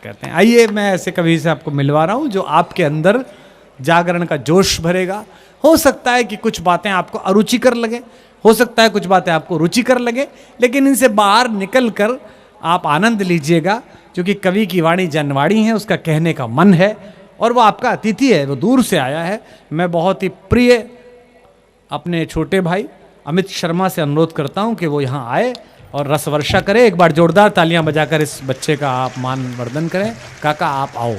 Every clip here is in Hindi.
कहते हैं। आइए मैं ऐसे कवि से आपको मिलवा रहा हूं जो आपके अंदर जागरण का जोश भरेगा। हो सकता है कि कुछ बातें आपको अरुचिकर लगे, हो सकता है कुछ बातें आपको रुचिकर लगे, लेकिन इनसे बाहर निकल कर आप आनंद लीजिएगा, क्योंकि कवि की वाणी जनवाणी है, उसका कहने का मन है और वो आपका अतिथि है, वो दूर से आया है। मैं बहुत ही प्रिय अपने छोटे भाई अमित शर्मा से अनुरोध करता हूं कि वो यहाँ आए और रस वर्षा करें। एक बार जोरदार तालियां बजाकर इस बच्चे का आप मान वर्धन करें। काका आप आओ।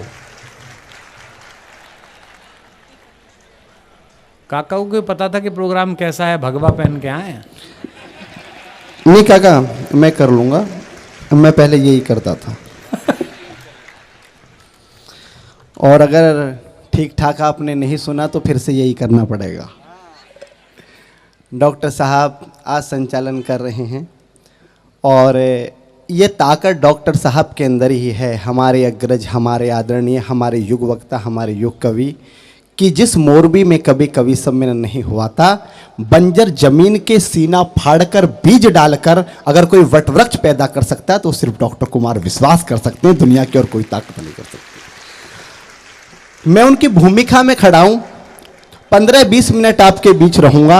काका को पता था कि प्रोग्राम कैसा है, भगवा पहन के आए हैं। नहीं काका, मैं कर लूंगा, मैं पहले यही करता था। और अगर ठीक ठाक आपने नहीं सुना तो फिर से यही करना पड़ेगा। डॉक्टर साहब आज संचालन कर रहे हैं और ये ताकत डॉक्टर साहब के अंदर ही है, हमारे अग्रज, हमारे आदरणीय, हमारे युग वक्ता, हमारे युग कवि, कि जिस मोरबी में कभी कवि सम्मेलन नहीं हुआ था, बंजर जमीन के सीना फाड़कर बीज डालकर अगर कोई वटवृक्ष पैदा कर सकता है तो सिर्फ डॉक्टर कुमार विश्वास कर सकते हैं, दुनिया की और कोई ताकत नहीं कर सकती। मैं उनकी भूमिका में खड़ा हूं, 15-20 मिनट आपके बीच रहूंगा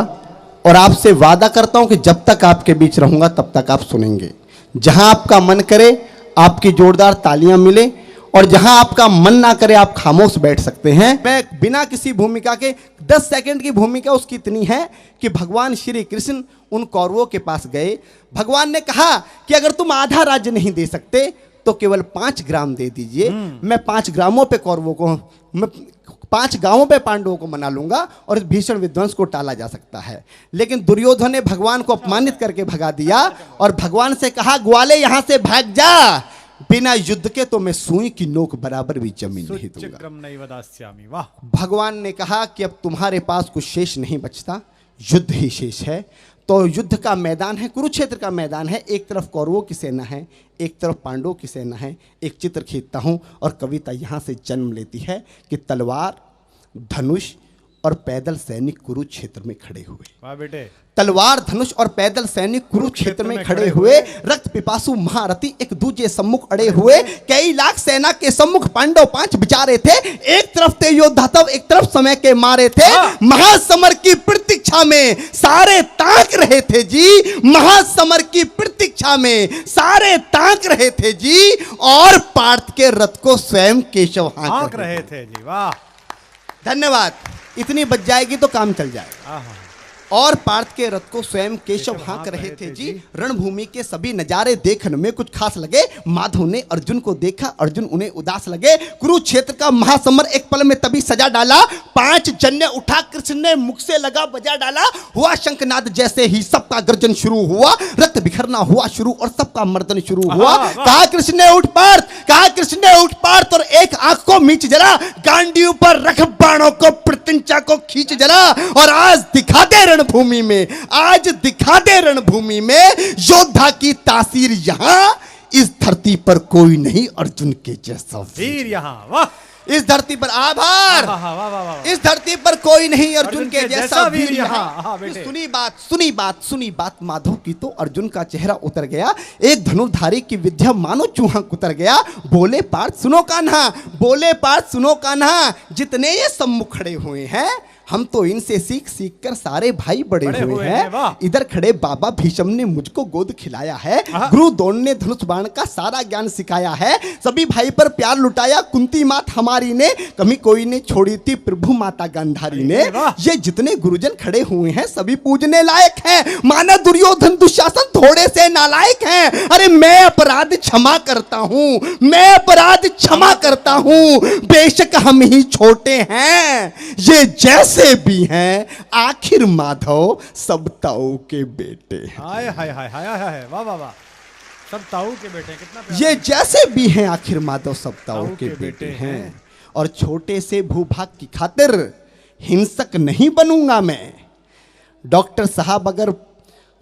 और आपसे वादा करता हूं कि जब तक आपके बीच रहूंगा तब तक आप सुनेंगे। जहां आपका मन करे आपकी जोरदार तालियां मिले और जहां आपका मन ना करे आप खामोश बैठ सकते हैं। मैं बिना किसी भूमिका के 10 सेकंड की भूमिका उसकी इतनी है कि भगवान श्री कृष्ण उन कौरवों के पास गए। भगवान ने कहा कि अगर तुम आधा राज्य नहीं दे सकते तो केवल 5 ग्राम दे दीजिए, मैं 5 ग्रामों पे कौरवों को, मैं 5 गांवों पे पांडवों को मना लूंगा और इस भीषण विध्वंस को टाला जा सकता है। लेकिन दुर्योधन ने भगवान को अपमानित करके भगा दिया और भगवान से कहा ग्वाले यहां से भाग जा, बिना युद्ध के तो मैं सुई की नोक बराबर भी जमीन नहीं दूंगा। वाह। भगवान ने कहा कि अब तुम्हारे पास कुछ शेष नहीं बचता, युद्ध ही शेष है। तो युद्ध का मैदान है, कुरुक्षेत्र का मैदान है, एक तरफ कौरवों की सेना है, एक तरफ पांडवों की सेना है। एक चित्र खींचता हूं और कविता यहां से जन्म लेती है कि तलवार, धनुष और पैदल सैनिक कुरुक्षेत्र में खड़े हुए। वाह बेटे। तलवार, धनुष और पैदल सैनिक कुरुक्षेत्र में खड़े हुए, रक्त पिपासु महारथी एक दूजे सम्मुख अड़े हुए, कई लाख सेना के सम्मुख पांडव 5 बिचारे थे। एक तरफ थे योद्धा तब, एक तरफ समय के मारे थे। महासमर की प्रतीक्षा में सारे ताक रहे थे जी, महासमर की प्रतीक्षा में सारे ताक रहे थे जी, और पार्थ के रथ को स्वयं केशव हाँक रहे थे जी। वाह, धन्यवाद। इतनी बच जाएगी तो काम चल जाएगा। और पार्थ के रथ को स्वयं केशव हाँक रहे थे जी। रणभूमि के सभी नजारे देखने में कुछ खास लगे। माधव ने अर्जुन को देखा, अर्जुन उन्हें उदास लगे। कुरुक्षेत्र का महासमर एक पल में तभी सजा डाला। 5 जन्य उठा कृष्ण ने मुख से लगा बजा डाला। हुआ शंखनाद जैसे ही सबका गर्जन शुरू हुआ, रक्त बिखरना हुआ शुरू और सबका मर्दन शुरू हुआ। कहा कृष्ण ने उठ पार्थ, कहा कृष्ण ने उठ पार्थ, और एक आंख को मीच जरा, गांडी पर रख बाणों को, प्रत्यंचा को खींच जरा, और आज दिखा दे रणभूमि में, आज दिखा दे रणभूमि में योद्धा की तासीर। यहां इस धरती पर कोई नहीं अर्जुन के जैसा वीर। यहां वाह, इस धरती पर आभार, इस धरती पर कोई नहीं अर्जुन के जैसा वीर यहाँ। सुनी बात, सुनी बात, सुनी बात माधव की तो अर्जुन का चेहरा उतर गया। एक धनुर्धारी की विद्या मानो चूहा कुतर गया। बोले पार्थ सुनो कान्हा, बोले पार्थ सुनो कान्हा, जितने ये सम्मुख खड़े हुए हैं हम तो इनसे सीख सीख कर सारे भाई बड़े हुए हैं। इधर खड़े बाबा भीष्म ने मुझको गोद खिलाया है, गुरु द्रोण ने धनुष बाण का सारा ज्ञान सिखाया है, सभी भाई पर प्यार लुटाया कुंती मात हमारी ने, कमी कोई ने छोड़ी थी प्रभु माता गांधारी ने। ये जितने गुरुजन खड़े हुए हैं सभी पूजने लायक हैं, माना दुर्योधन दुशासन थोड़े से नालायक हैं। अरे मैं अपराध क्षमा करता हूं, मैं अपराध क्षमा करता हूं, बेशक हम ही छोटे हैं, ये जैसे भी हैं आखिर माधव सब ताऊ के बेटे। हाय हाय हाय हाय हाय, वाह वाह वाह, सब ताऊ के बेटे, कितना ये जैसे भी हैं आखिर माधव सब ताऊ के बेटे हैं। और छोटे से भूभाग की खातिर हिंसक नहीं बनूंगा मैं। डॉक्टर साहब अगर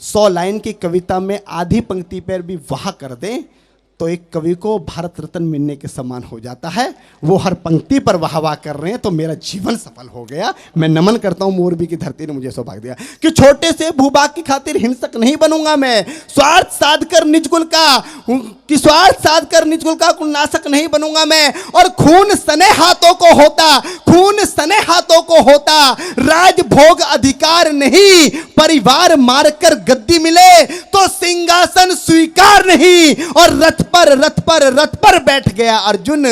100 लाइन की कविता में आधी पंक्ति पर भी वाह कर दें तो एक कवि को भारत रत्न मिलने के समान हो जाता है। वो हर पंक्ति पर वाह वाह कर रहे हैं तो मेरा जीवन सफल हो गया। मैं नमन करता हूं मोरबी की धरती ने मुझे सौभाग्य दिया कि छोटे से भूभाग की खातिर हिंसक नहीं बनूंगा मैं, स्वार्थ साधकर निजकुल का कुलनाशक नहीं बनूंगा मैं। और खून सने हाथों को होता राजभोग अधिकार नहीं, परिवार मारकर गद्दी मिले तो सिंहासन स्वीकार नहीं। और रथ पर बैठ गया अर्जुन,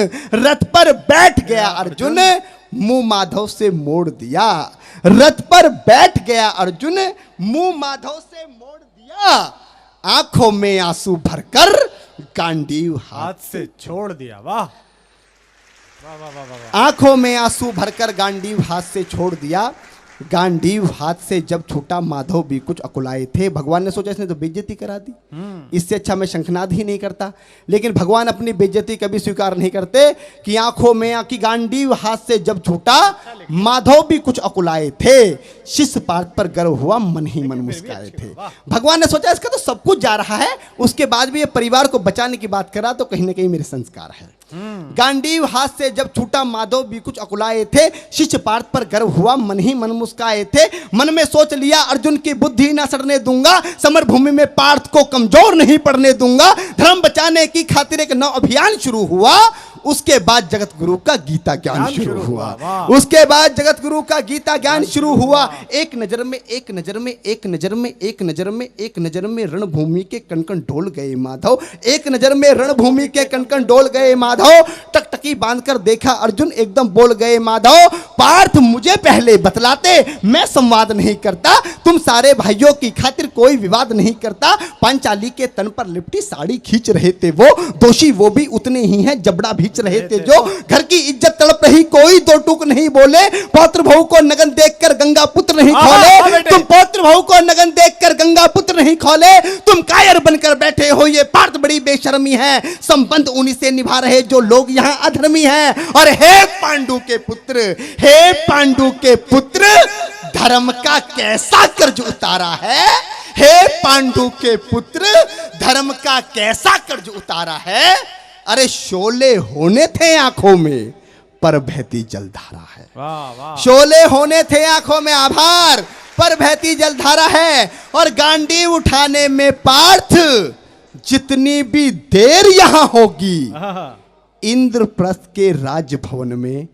मुंह माधव से मोड़ दिया। रथ पर बैठ गया अर्जुन, मुंह माधव से मोड़ दिया। आंखों में आंसू भरकर गांडीव हाथ से छोड़ दिया। वाह वाह वाह वाह वाह। आंखों में आंसू भरकर गांडीव हाथ से छोड़ दिया। गांडीव हाथ से जब छूटा माधव भी कुछ अकुलाए थे। भगवान ने सोचा इसने तो बेइज्जती करा दी, इससे अच्छा मैं शंखनाद ही नहीं करता। लेकिन भगवान अपनी बेइज्जती कभी स्वीकार नहीं करते कि आंखों में कि गांडीव हाथ से जब छूटा माधव भी कुछ अकुलाए थे। शिष्य पार्थ पर गर्व हुआ, मन ही मन मुस्काए थे। भगवान ने सोचा इसका तो सब कुछ जा रहा है, उसके बाद भी ये परिवार को बचाने की बात करा तो कहीं ना कहीं मेरे संस्कार है। गांडीव हाथ से जब छूटा माधव भी कुछ अकुलाए थे। शिष्य पार्थ पर गर्व हुआ, मन ही मन मुस्काए थे। मन में सोच लिया अर्जुन की बुद्धि न सड़ने दूंगा, समर भूमि में पार्थ को कमजोर नहीं पड़ने दूंगा। धर्म बचाने की खातिर एक नव अभियान शुरू हुआ। उसके बाद जगत गुरु का गीता ज्ञान शुरू हुआ। एक नजर में रणभूमि के कण डोल गए माधव। टकटकी बांधकर देखा अर्जुन, एकदम बोल गए माधव। पार्थ मुझे पहले बतलाते, मैं संवाद नहीं करता। तुम सारे भाइयों की खातिर कोई विवाद नहीं करता। पांचाली के तन पर लिपटी साड़ी खींच रहे थे वो, दोषी वो भी उतने ही हैं जबड़ा भींच रहे थे जो। घर की इज्जत तड़प रही, कोई दो टूक नहीं बोले। पौत्र भाऊ को नगन देखकर गंगा पुत्र नहीं खोले। तुम पौत्र भाऊ को नगन देखकर गंगा पुत्र नहीं खोले। तुम कायर बनकर बैठे हो, ये पार्थ बड़ी बेशर्मी है। संबंध उन्हीं से निभा रहे जो लोग यहाँ अधर्मी हैं। और हे पांडु के पुत्र, धर्म का कैसा कर्ज उतारा है। हे पांडु के पुत्र, धर्म का कैसा कर्ज उतारा है। अरे शोले होने थे आंखों में, पर बहती जलधारा है। वाह वाह। शोले होने थे आंखों में, आभार, पर बहती जलधारा है। और गांडीव उठाने में पार्थ जितनी भी देर यहां होगी, इंद्रप्रस्थ के राजभवन में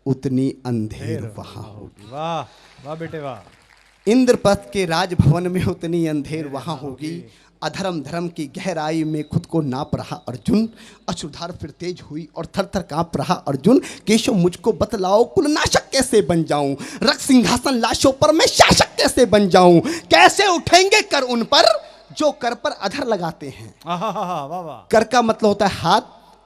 उतनी अंधेर वहां होगी। वाह वाह बेटे वाह। इंद्रप्रस्थ के राजभवन में उतनी अंधेर वहां होगी। अधर्म धर्म की गहराई में खुद को नाप रहा अर्जुन। अश्रुधार फिर तेज हुई और थर थर कांप रहा अर्जुन। केशव मुझको बतलाओ, कुलनाशक कैसे बन जाऊं। रख सिंहासन लाशों पर मैं शासक कैसे बन जाऊं। कैसे उठेंगे कर उन पर जो कर पर अधर लगाते हैं। कर का मतलब होता है हाथ,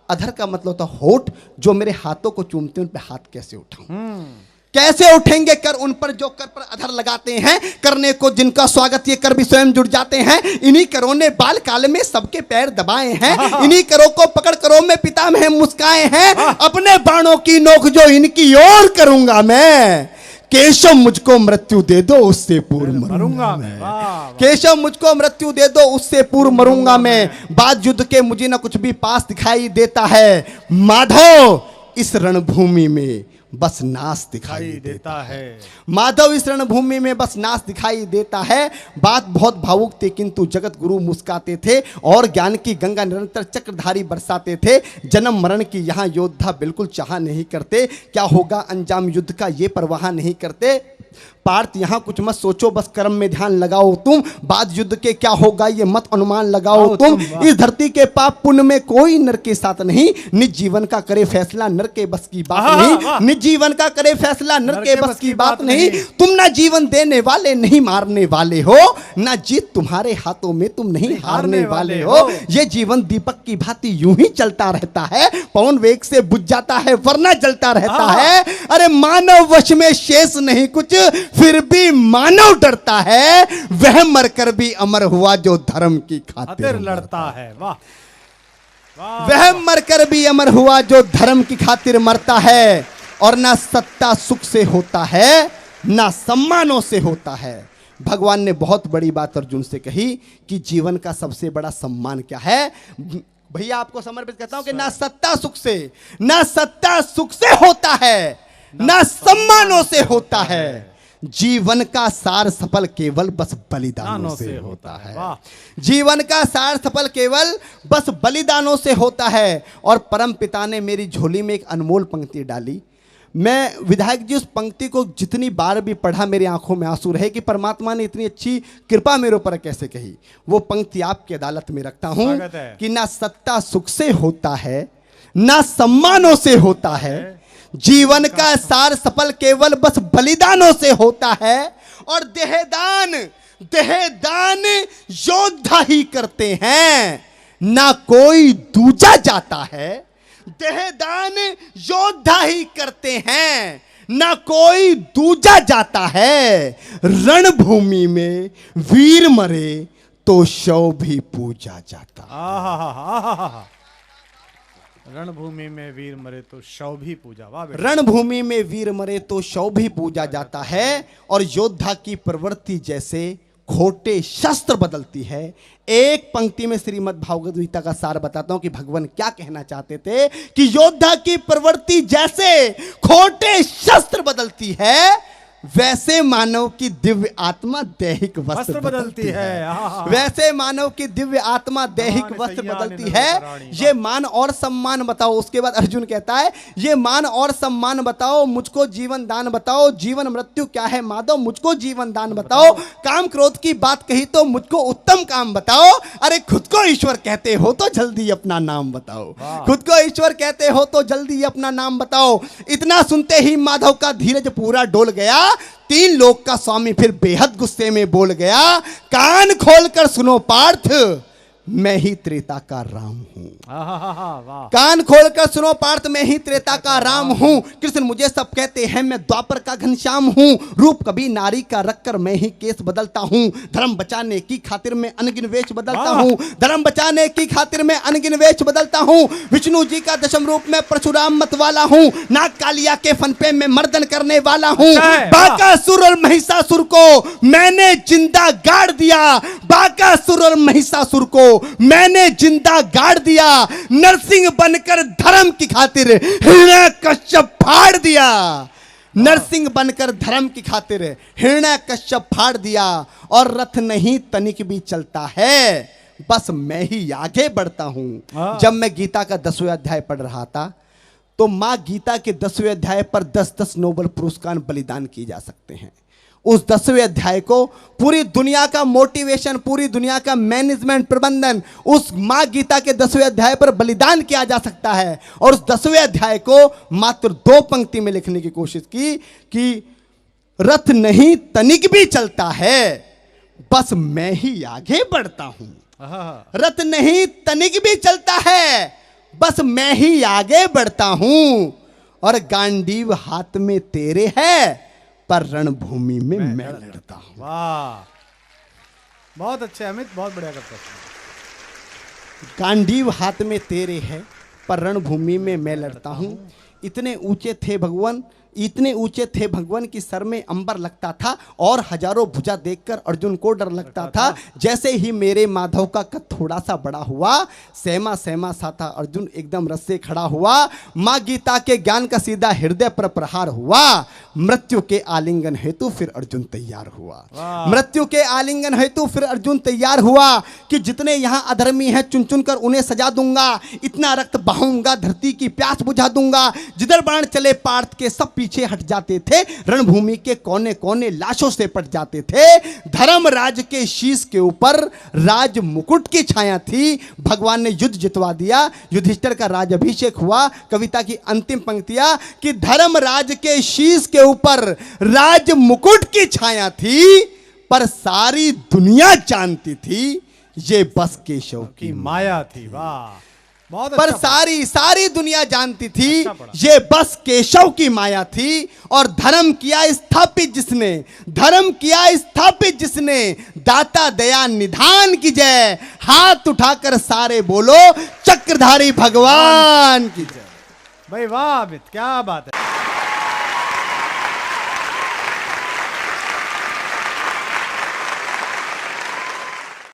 अधर का मतलब होता है होठ। जो मेरे हाथों को चूमते हैं उन पे हाथ कैसे उठाऊं। कैसे उठेंगे कर उन पर जो कर पर अधर लगाते हैं। करने को जिनका स्वागत ये कर भी स्वयं जुड़ जाते हैं। इन्हीं करों ने बाल काल में सबके पैर दबाए हैं। इन्हीं करों को पकड़ करों में पितामह मुस्काए हैं। अपने बाणों की नोक जो इनकी ओर करूंगा मैं। केशव मुझको मृत्यु दे दो, उससे पूर्व मरूंगा मैं। केशव मुझको मृत्यु दे दो, उससे पूर्व मरूंगा मैं। बाद युद्ध के मुझे ना कुछ भी पास दिखाई देता है। माधव इस रणभूमि में बस नाश दिखाई देता है। माधव इस रणभूमि में बस नाश दिखाई देता है। बात बहुत भावुक थी, किंतु जगत गुरु मुस्काते थे और ज्ञान की गंगा निरंतर चक्रधारी बरसाते थे। जन्म मरण की यहाँ योद्धा बिल्कुल चाह नहीं करते। क्या होगा अंजाम युद्ध का ये परवाह नहीं करते। पार्थ यहाँ कुछ मत सोचो, बस कर्म में ध्यान लगाओ तुम। बाद युद्ध के क्या होगा ये मत अनुमान लगाओ तुम। इस धरती के पाप पुण्य में कोई नर के साथ नहीं। निज जीवन का करे फैसला, नर के बस की बात नहीं। निज जीवन का करे फैसला, नर के बस की बात नहीं। तुम ना जीवन देने वाले नहीं मारने वाले हो, ना जीत तुम्हारे हाथों में तुम नहीं हारने वाले हो। ये जीवन दीपक की भांति यूं ही चलता रहता है। पवन वेग से बुझ जाता है वरना जलता रहता है। अरे मानव वश में शेष नहीं कुछ, फिर भी मानव डरता है। वह मरकर भी अमर हुआ जो धर्म की खातिर लड़ता है। वाह। वह मरकर भी अमर हुआ जो धर्म की खातिर मरता है। और ना सत्ता सुख से होता है, ना सम्मानों से होता है। भगवान ने बहुत बड़ी बात अर्जुन से कही कि जीवन का सबसे बड़ा सम्मान क्या है। भैया आपको समर्पित करता हूं कि ना सत्ता सुख से होता है, ना सम्मानों से होता है। जीवन का सार सफल केवल बस बलिदानों से होता है। जीवन का सार सफल केवल बस बलिदानों से होता है। और परम पिता ने मेरी झोली में एक अनमोल पंक्ति डाली। मैं विधायक जी उस पंक्ति को जितनी बार भी पढ़ा मेरी आंखों में आंसू रहे कि परमात्मा ने इतनी अच्छी कृपा मेरे ऊपर कैसे कही। वो पंक्ति आपकी अदालत में रखता हूं कि ना सत्ता सुख से होता है, ना सम्मानों से होता है। जीवन का सार सफल केवल बस बलिदानों से होता है। और देहदान योद्धा ही करते हैं, ना कोई दूजा जाता है। देहदान योद्धा ही करते हैं, ना कोई दूजा जाता है। रणभूमि में वीर मरे तो शव भी पूजा जाता। रणभूमि में वीर मरे तो शव भी पूजा। वाह बेटा। रणभूमि में वीर मरे तो शव भी पूजा जाता है। और योद्धा की प्रवृत्ति जैसे खोटे शस्त्र बदलती है। एक पंक्ति में श्रीमद् भागवत गीता का सार बताता हूं कि भगवान क्या कहना चाहते थे कि योद्धा की प्रवृत्ति जैसे खोटे शस्त्र बदलती है, वैसे मानव की दिव्य आत्मा दैहिक वस्त्र बदलती है। वैसे मानव की दिव्य आत्मा दैहिक वस्त्र बदलती है। ये मान और सम्मान बताओ। उसके बाद अर्जुन कहता है ये मान और सम्मान बताओ, मुझको जीवन दान बताओ। जीवन मृत्यु क्या है माधव, मुझको जीवन दान बताओ। काम क्रोध की बात कही तो मुझको उत्तम काम बताओ। अरे खुद को ईश्वर कहते हो तो जल्दी अपना नाम बताओ। खुद को ईश्वर कहते हो तो जल्दी अपना नाम बताओ। इतना सुनते ही माधव का धीरज पूरा डोल गया। तीन लोक का स्वामी फिर बेहद गुस्से में बोल गया, कान खोलकर सुनो पार्थ, मैं ही त्रेता का राम हूं। कान खोलकर सुनो पार्थ, मैं ही त्रेता का राम हूं। कृष्ण मुझे सब कहते हैं, मैं द्वापर का घनश्याम हूं। रूप कभी नारी का रखकर मैं ही केस बदलता हूं। धर्म बचाने की खातिर मैं अनगिन वेश बदलता हूं। धर्म बचाने की खातिर मैं अनगिन वेश बदलता हूं। विष्णु जी का दशम रूप में परशुराम मत वाला हूं। नाग कालिया के फन पे मैं मर्दन करने वाला हूं। बाकासुर और महिषासुर को मैंने जिंदा गाड़ दिया। बाकासुर और महिषासुर को मैंने जिंदा गाड़ दिया। नरसिंह बनकर धर्म की खातिर हिरण्यकश्यप फाड़ दिया। नरसिंह बनकर धर्म की खातिर हिरण्यकश्यप फाड़ दिया। और रथ नहीं तनिक भी चलता है, बस मैं ही आगे बढ़ता हूं। जब मैं गीता का 10वें अध्याय पढ़ रहा था तो मां गीता के 10वें अध्याय पर 10-10 नोबेल पुरस्कार बलिदान किए जा सकते हैं। उस 10वें अध्याय को पूरी दुनिया का मोटिवेशन, पूरी दुनिया का मैनेजमेंट प्रबंधन उस मां गीता के 10वें अध्याय पर बलिदान किया जा सकता है। और उस 10वें अध्याय को मात्र 2 पंक्ति में लिखने की कोशिश की कि रथ नहीं तनिक भी चलता है, बस मैं ही आगे बढ़ता हूं। रथ नहीं तनिक भी चलता है, बस मैं ही आगे बढ़ता हूं। और गांडीव हाथ में तेरे है, पर रणभूमि में मैं लड़ता हूं। वाह, बहुत अच्छे अमित, बहुत बढ़िया करते हैं। गांडीव हाथ में तेरे है, पर रणभूमि में मैं लड़ता हूं। इतने ऊंचे थे भगवान, इतने ऊंचे थे भगवान की सर में अंबर लगता था और हजारों भुजा देखकर अर्जुन को डर लगता था। जैसे ही मेरे माधव का कद थोड़ा सा बड़ा हुआ, सहमा सहमा सा था अर्जुन एकदम रस से खड़ा हुआ। मां गीता के ज्ञान का सीधा हृदय पर प्रहार हुआ। मृत्यु के आलिंगन हेतु फिर अर्जुन तैयार हुआ। मृत्यु के आलिंगन हेतु फिर अर्जुन तैयार हुआ कि जितने यहां अधर्मी हैं चुन चुन कर उन्हें सजा दूंगा। इतना रक्त बहाऊंगा, धरती की प्यास बुझा दूंगा। जिधर बाण चले पार्थ के सब पीछे हट जाते थे। रणभूमि के कोने कोने लाशों से पट जाते थे। धर्मराज के शीश के ऊपर राज मुकुट की छाया थी। भगवान ने युद्ध जितवा दिया। युधिष्ठिर का राजाभिषेक हुआ। कविता की अंतिम पंक्तियां कि धर्मराज के शीश के ऊपर राज मुकुट की छाया थी, पर सारी दुनिया जानती थी ये बस केशव की माया थी। वाह, पर सारी दुनिया जानती थी ये बस केशव की माया थी। और धर्म किया स्थापित जिसने, दाता दया निधान की जय। हाथ उठाकर सारे बोलो चक्रधारी भगवान की जय। भाई वाह अमित, क्या बात है।